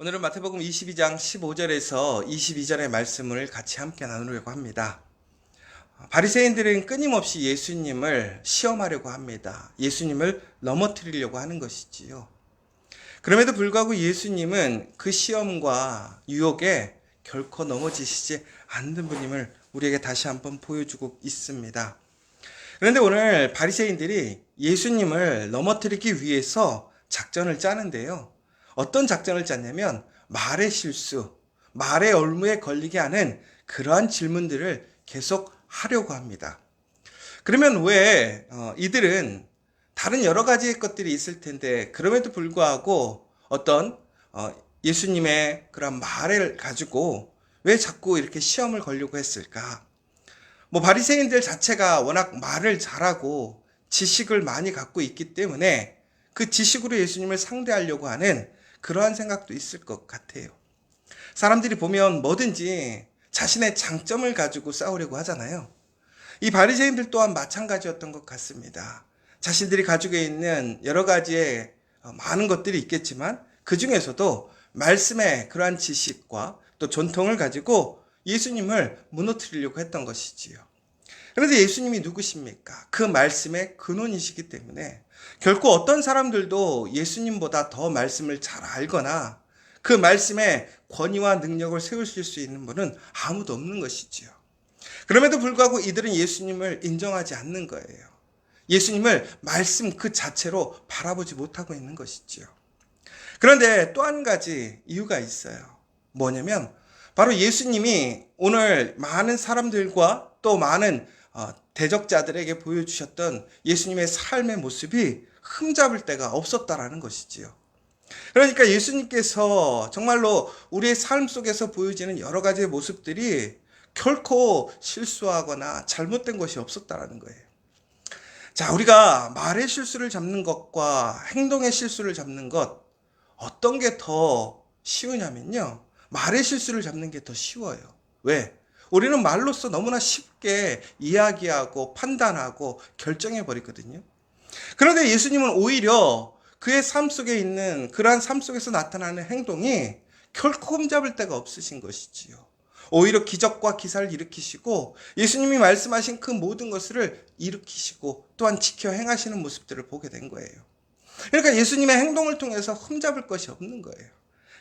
오늘은 마태복음 22장 15절에서 22절의 말씀을 같이 함께 나누려고 합니다. 바리새인들은 끊임없이 예수님을 시험하려고 합니다. 예수님을 넘어뜨리려고 하는 것이지요. 그럼에도 불구하고 예수님은 그 시험과 유혹에 결코 넘어지시지 않는 분임을 우리에게 다시 한번 보여주고 있습니다. 그런데 오늘 바리새인들이 예수님을 넘어뜨리기 위해서 작전을 짜는데요. 어떤 작전을 짰냐면 말의 실수, 말의 올무에 걸리게 하는 그러한 질문들을 계속 하려고 합니다. 그러면 왜 이들은 다른 여러 가지 것들이 있을 텐데 그럼에도 불구하고 어떤 예수님의 그런 말을 가지고 왜 자꾸 이렇게 시험을 걸려고 했을까? 바리새인들 자체가 워낙 말을 잘하고 지식을 많이 갖고 있기 때문에 그 지식으로 예수님을 상대하려고 하는 그러한 생각도 있을 것 같아요. 사람들이 보면 뭐든지 자신의 장점을 가지고 싸우려고 하잖아요. 이 바리새인들 또한 마찬가지였던 것 같습니다. 자신들이 가지고 있는 여러 가지의 많은 것들이 있겠지만 그 중에서도 말씀의 그러한 지식과 또 전통을 가지고 예수님을 무너뜨리려고 했던 것이지요. 그런데 예수님이 누구십니까? 그 말씀의 근원이시기 때문에 결코 어떤 사람들도 예수님보다 더 말씀을 잘 알거나 그 말씀의 권위와 능력을 세우실 수 있는 분은 아무도 없는 것이지요. 그럼에도 불구하고 이들은 예수님을 인정하지 않는 거예요. 예수님을 말씀 그 자체로 바라보지 못하고 있는 것이지요. 그런데 또 한 가지 이유가 있어요. 뭐냐면 바로 예수님이 오늘 많은 사람들과 또 많은 대적자들에게 보여주셨던 예수님의 삶의 모습이 흠잡을 데가 없었다라는 것이지요. 그러니까 예수님께서 정말로 우리의 삶 속에서 보여지는 여러 가지의 모습들이 결코 실수하거나 잘못된 것이 없었다라는 거예요. 자, 우리가 말의 실수를 잡는 것과 행동의 실수를 잡는 것, 어떤 게 더 쉬우냐면요. 말의 실수를 잡는 게 더 쉬워요. 왜? 우리는 말로써 너무나 쉽게 이야기하고 판단하고 결정해버리거든요. 그런데 예수님은 오히려 그의 삶 속에 있는 그러한 삶 속에서 나타나는 행동이 결코 흠잡을 데가 없으신 것이지요. 오히려 기적과 기사를 일으키시고 예수님이 말씀하신 그 모든 것을 일으키시고 또한 지켜 행하시는 모습들을 보게 된 거예요. 그러니까 예수님의 행동을 통해서 흠잡을 것이 없는 거예요.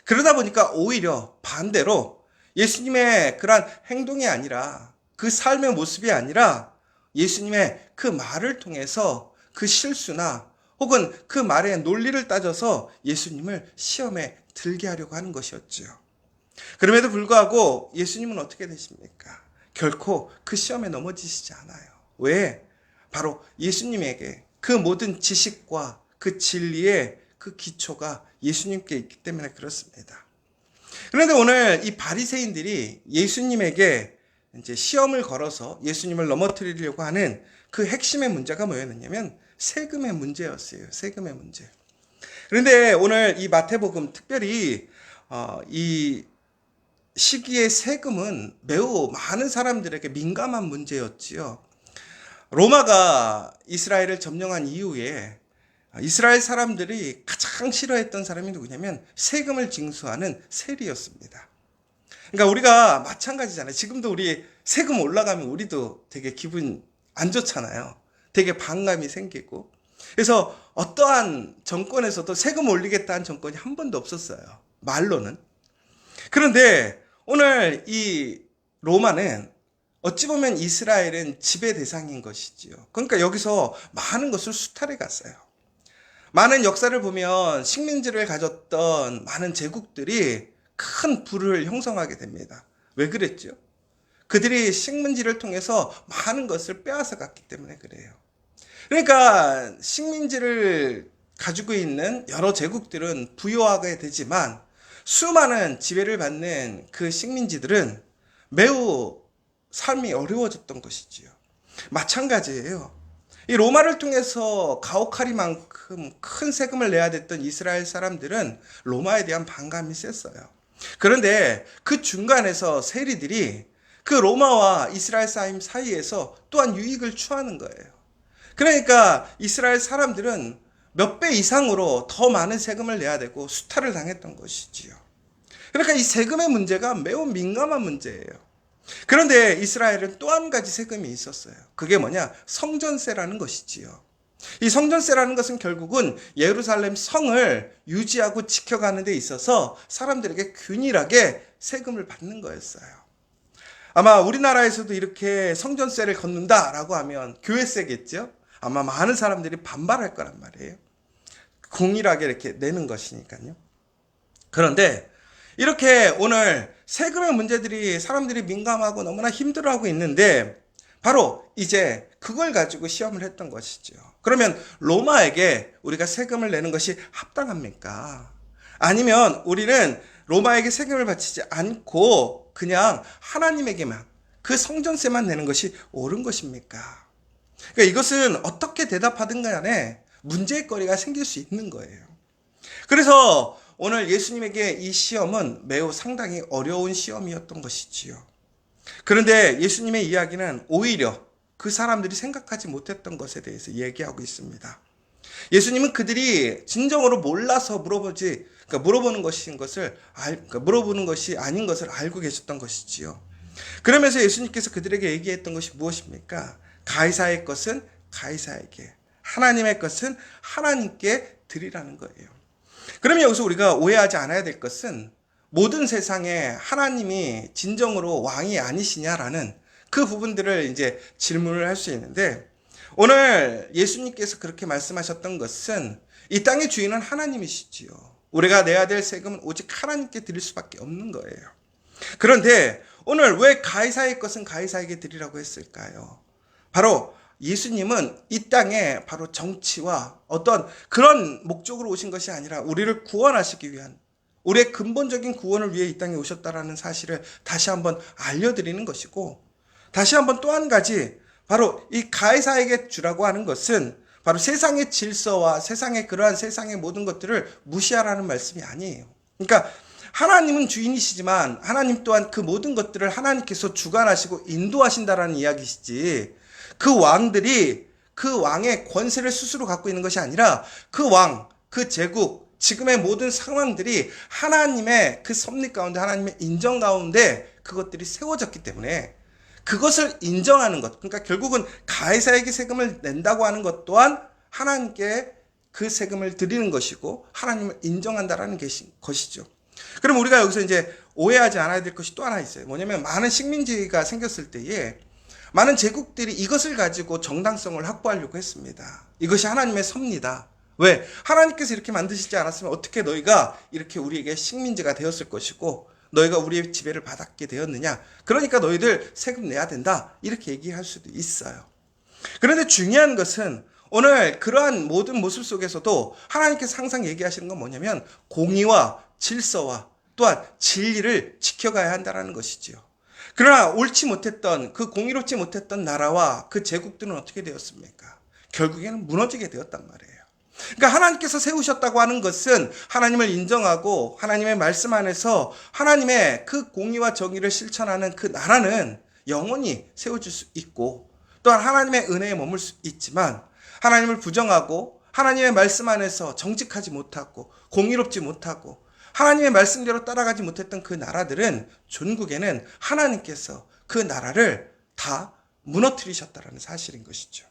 그러다 보니까 오히려 반대로 예수님의 그러한 행동이 아니라 그 삶의 모습이 아니라 예수님의 그 말을 통해서 그 실수나 혹은 그 말의 논리를 따져서 예수님을 시험에 들게 하려고 하는 것이었죠. 그럼에도 불구하고 예수님은 어떻게 되십니까? 결코 그 시험에 넘어지시지 않아요. 왜? 바로 예수님에게 그 모든 지식과 그 진리의 그 기초가 예수님께 있기 때문에 그렇습니다. 그런데 오늘 이 바리새인들이 예수님에게 이제 시험을 걸어서 예수님을 넘어뜨리려고 하는 그 핵심의 문제가 뭐였냐면 세금의 문제였어요. 세금의 문제. 그런데 오늘 이 마태복음 특별히 이 시기의 세금은 매우 많은 사람들에게 민감한 문제였지요. 로마가 이스라엘을 점령한 이후에 이스라엘 사람들이 가장 싫어했던 사람이 누구냐면 세금을 징수하는 세리였습니다. 그러니까 우리가 마찬가지잖아요. 지금도 우리 세금 올라가면 우리도 되게 기분 안 좋잖아요. 되게 반감이 생기고. 그래서 어떠한 정권에서도 세금 올리겠다는 정권이 한 번도 없었어요. 말로는. 그런데 오늘 이 로마는 어찌 보면 이스라엘은 지배 대상인 것이지요. 그러니까 여기서 많은 것을 수탈해 갔어요. 많은 역사를 보면 식민지를 가졌던 많은 제국들이 큰 부를 형성하게 됩니다. 왜 그랬죠? 그들이 식민지를 통해서 많은 것을 빼앗아 갔기 때문에 그래요. 그러니까 식민지를 가지고 있는 여러 제국들은 부유하게 되지만 수많은 지배를 받는 그 식민지들은 매우 삶이 어려워졌던 것이지요. 마찬가지예요. 이 로마를 통해서 가혹하리만큼 큰 세금을 내야 됐던 이스라엘 사람들은 로마에 대한 반감이 셌어요. 그런데 그 중간에서 세리들이 그 로마와 이스라엘 사이에서 또한 유익을 취하는 거예요. 그러니까 이스라엘 사람들은 몇 배 이상으로 더 많은 세금을 내야 되고 수탈을 당했던 것이지요. 그러니까 이 세금의 문제가 매우 민감한 문제예요. 그런데 이스라엘은 또 한 가지 세금이 있었어요. 그게 뭐냐? 성전세라는 것이지요. 이 성전세라는 것은 결국은 예루살렘 성을 유지하고 지켜가는 데 있어서 사람들에게 균일하게 세금을 받는 거였어요. 아마 우리나라에서도 이렇게 성전세를 걷는다라고 하면 교회세겠죠? 아마 많은 사람들이 반발할 거란 말이에요. 공일하게 이렇게 내는 것이니까요. 그런데 이렇게 오늘 세금의 문제들이 사람들이 민감하고 너무나 힘들어하고 있는데 바로 이제 그걸 가지고 시험을 했던 것이죠. 그러면 로마에게 우리가 세금을 내는 것이 합당합니까? 아니면 우리는 로마에게 세금을 바치지 않고 그냥 하나님에게만 그 성전세만 내는 것이 옳은 것입니까? 그러니까 이것은 어떻게 대답하든 간에 문제의 거리가 생길 수 있는 거예요. 그래서 오늘 예수님에게 이 시험은 매우 상당히 어려운 시험이었던 것이지요. 그런데 예수님의 이야기는 오히려 그 사람들이 생각하지 못했던 것에 대해서 얘기하고 있습니다. 예수님은 그들이 진정으로 몰라서 물어보는 물어보는 것이 아닌 것을 알고 계셨던 것이지요. 그러면서 예수님께서 그들에게 얘기했던 것이 무엇입니까? 가이사의 것은 가이사에게, 하나님의 것은 하나님께 드리라는 거예요. 그러면 여기서 우리가 오해하지 않아야 될 것은 모든 세상에 하나님이 진정으로 왕이 아니시냐라는 그 부분들을 이제 질문을 할 수 있는데, 오늘 예수님께서 그렇게 말씀하셨던 것은 이 땅의 주인은 하나님이시지요. 우리가 내야 될 세금은 오직 하나님께 드릴 수밖에 없는 거예요. 그런데 오늘 왜 가이사의 것은 가이사에게 드리라고 했을까요? 바로 예수님은 이 땅에 바로 정치와 어떤 그런 목적으로 오신 것이 아니라 우리를 구원하시기 위한, 우리의 근본적인 구원을 위해 이 땅에 오셨다라는 사실을 다시 한번 알려드리는 것이고, 다시 한번 또 한 가지, 바로 이 가이사에게 주라고 하는 것은 바로 세상의 질서와 그러한 세상의 모든 것들을 무시하라는 말씀이 아니에요. 그러니까 하나님은 주인이시지만 하나님 또한 그 모든 것들을 하나님께서 주관하시고 인도하신다라는 이야기시지, 그 왕들이 그 왕의 권세를 스스로 갖고 있는 것이 아니라 그 왕, 그 제국, 지금의 모든 상황들이 하나님의 그 섭리 가운데, 하나님의 인정 가운데 그것들이 세워졌기 때문에 그것을 인정하는 것, 그러니까 결국은 가이사에게 세금을 낸다고 하는 것 또한 하나님께 그 세금을 드리는 것이고 하나님을 인정한다라는 것이죠. 그럼 우리가 여기서 이제 오해하지 않아야 될 것이 또 하나 있어요. 뭐냐면 많은 식민지가 생겼을 때에 많은 제국들이 이것을 가지고 정당성을 확보하려고 했습니다. 이것이 하나님의 섭리다. 왜? 하나님께서 이렇게 만드시지 않았으면 어떻게 너희가 이렇게 우리에게 식민지가 되었을 것이고 너희가 우리의 지배를 받았게 되었느냐. 그러니까 너희들 세금 내야 된다. 이렇게 얘기할 수도 있어요. 그런데 중요한 것은 오늘 그러한 모든 모습 속에서도 하나님께서 항상 얘기하시는 건 뭐냐면 공의와 질서와 또한 진리를 지켜가야 한다는 것이지요. 그러나 옳지 못했던, 그 공의롭지 못했던 나라와 그 제국들은 어떻게 되었습니까? 결국에는 무너지게 되었단 말이에요. 그러니까 하나님께서 세우셨다고 하는 것은 하나님을 인정하고 하나님의 말씀 안에서 하나님의 그 공의와 정의를 실천하는 그 나라는 영원히 세워질 수 있고, 또한 하나님의 은혜에 머물 수 있지만 하나님을 부정하고 하나님의 말씀 안에서 정직하지 못하고 공의롭지 못하고 하나님의 말씀대로 따라가지 못했던 그 나라들은 존국에는 하나님께서 그 나라를 다 무너뜨리셨다는 사실인 것이죠.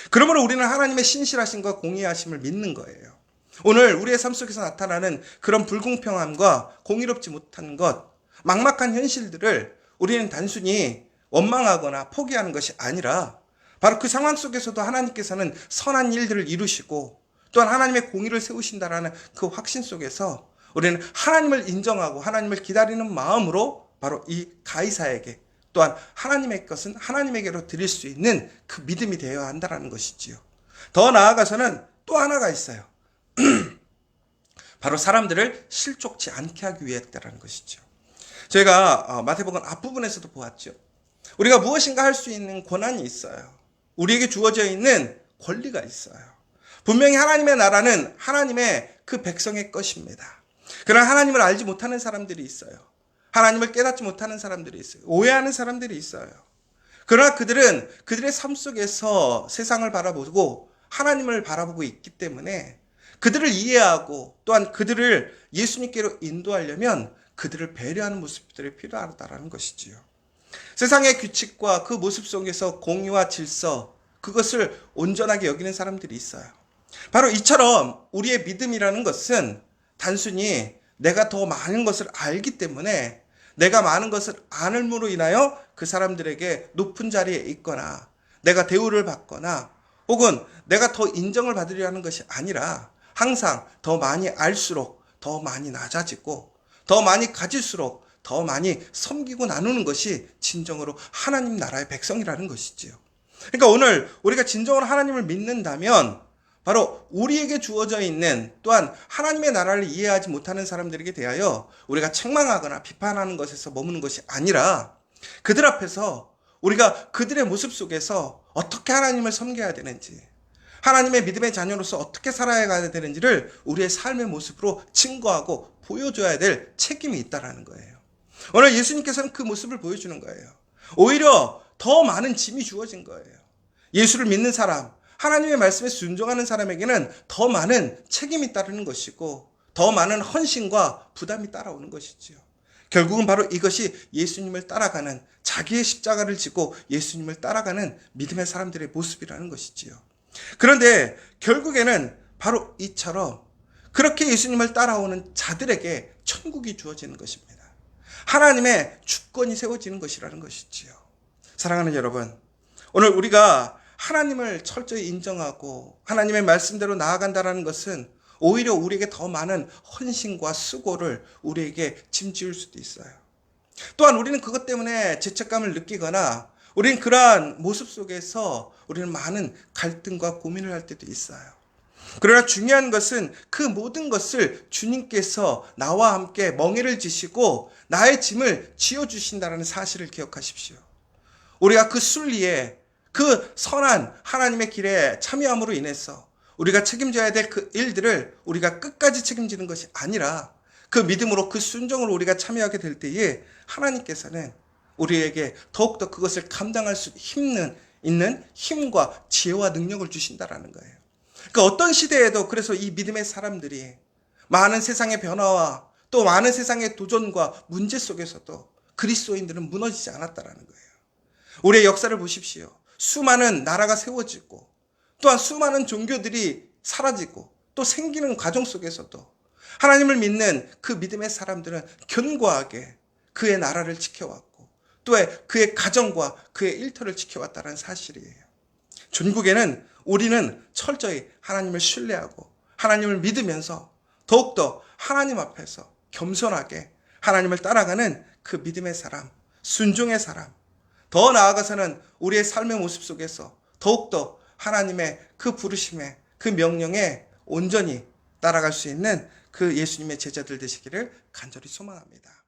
그러므로 우리는 하나님의 신실하심과 공의하심을 믿는 거예요. 오늘 우리의 삶 속에서 나타나는 그런 불공평함과 공의롭지 못한 것, 막막한 현실들을 우리는 단순히 원망하거나 포기하는 것이 아니라 바로 그 상황 속에서도 하나님께서는 선한 일들을 이루시고 또한 하나님의 공의를 세우신다라는 그 확신 속에서 우리는 하나님을 인정하고 하나님을 기다리는 마음으로 바로 이 가이사에게 또한 하나님의 것은 하나님에게로 드릴 수 있는 그 믿음이 되어야 한다는 것이지요. 더 나아가서는 또 하나가 있어요. 바로 사람들을 실족치 않게 하기 위했다는 것이죠. 저희가 마태복음 앞부분에서도 보았죠. 우리가 무엇인가 할 수 있는 권한이 있어요. 우리에게 주어져 있는 권리가 있어요. 분명히 하나님의 나라는 하나님의 그 백성의 것입니다. 그러나 하나님을 알지 못하는 사람들이 있어요. 하나님을 깨닫지 못하는 사람들이 있어요. 오해하는 사람들이 있어요. 그러나 그들은 그들의 삶 속에서 세상을 바라보고 하나님을 바라보고 있기 때문에 그들을 이해하고 또한 그들을 예수님께로 인도하려면 그들을 배려하는 모습들이 필요하다라는 것이지요. 세상의 규칙과 그 모습 속에서 공의와 질서, 그것을 온전하게 여기는 사람들이 있어요. 바로 이처럼 우리의 믿음이라는 것은 단순히 내가 더 많은 것을 알기 때문에 내가 많은 것을 아는으로 인하여 그 사람들에게 높은 자리에 있거나 내가 대우를 받거나 혹은 내가 더 인정을 받으려 하는 것이 아니라 항상 더 많이 알수록 더 많이 낮아지고 더 많이 가질수록 더 많이 섬기고 나누는 것이 진정으로 하나님 나라의 백성이라는 것이지요. 그러니까 오늘 우리가 진정으로 하나님을 믿는다면 바로 우리에게 주어져 있는 또한 하나님의 나라를 이해하지 못하는 사람들에게 대하여 우리가 책망하거나 비판하는 것에서 머무는 것이 아니라 그들 앞에서 우리가 그들의 모습 속에서 어떻게 하나님을 섬겨야 되는지, 하나님의 믿음의 자녀로서 어떻게 살아야 가야 되는지를 우리의 삶의 모습으로 증거하고 보여줘야 될 책임이 있다는 거예요. 오늘 예수님께서는 그 모습을 보여주는 거예요. 오히려 더 많은 짐이 주어진 거예요. 예수를 믿는 사람, 하나님의 말씀에 순종하는 사람에게는 더 많은 책임이 따르는 것이고 더 많은 헌신과 부담이 따라오는 것이지요. 결국은 바로 이것이 예수님을 따라가는, 자기의 십자가를 지고 예수님을 따라가는 믿음의 사람들의 모습이라는 것이지요. 그런데 결국에는 바로 이처럼 그렇게 예수님을 따라오는 자들에게 천국이 주어지는 것입니다. 하나님의 주권이 세워지는 것이라는 것이지요. 사랑하는 여러분, 오늘 우리가 하나님을 철저히 인정하고 하나님의 말씀대로 나아간다는 것은 오히려 우리에게 더 많은 헌신과 수고를 우리에게 짐지을 수도 있어요. 또한 우리는 그것 때문에 죄책감을 느끼거나 우리는 그러한 모습 속에서 우리는 많은 갈등과 고민을 할 때도 있어요. 그러나 중요한 것은 그 모든 것을 주님께서 나와 함께 멍에를 지시고 나의 짐을 지어주신다는 사실을 기억하십시오. 우리가 그 순리에 그 선한 하나님의 길에 참여함으로 인해서 우리가 책임져야 될 그 일들을 우리가 끝까지 책임지는 것이 아니라 그 믿음으로 그 순종으로 우리가 참여하게 될 때에 하나님께서는 우리에게 더욱더 그것을 감당할 수 있는 힘과 지혜와 능력을 주신다라는 거예요. 그러니까 어떤 시대에도 그래서 이 믿음의 사람들이 많은 세상의 변화와 또 많은 세상의 도전과 문제 속에서도 그리스도인들은 무너지지 않았다라는 거예요. 우리의 역사를 보십시오. 수많은 나라가 세워지고 또한 수많은 종교들이 사라지고 또 생기는 과정 속에서도 하나님을 믿는 그 믿음의 사람들은 견고하게 그의 나라를 지켜왔고 또 그의 가정과 그의 일터를 지켜왔다는 사실이에요. 전국에는 우리는 철저히 하나님을 신뢰하고 하나님을 믿으면서 더욱더 하나님 앞에서 겸손하게 하나님을 따라가는 그 믿음의 사람, 순종의 사람, 더 나아가서는 우리의 삶의 모습 속에서 더욱더 하나님의 그 부르심에 그 명령에 온전히 따라갈 수 있는 그 예수님의 제자들 되시기를 간절히 소망합니다.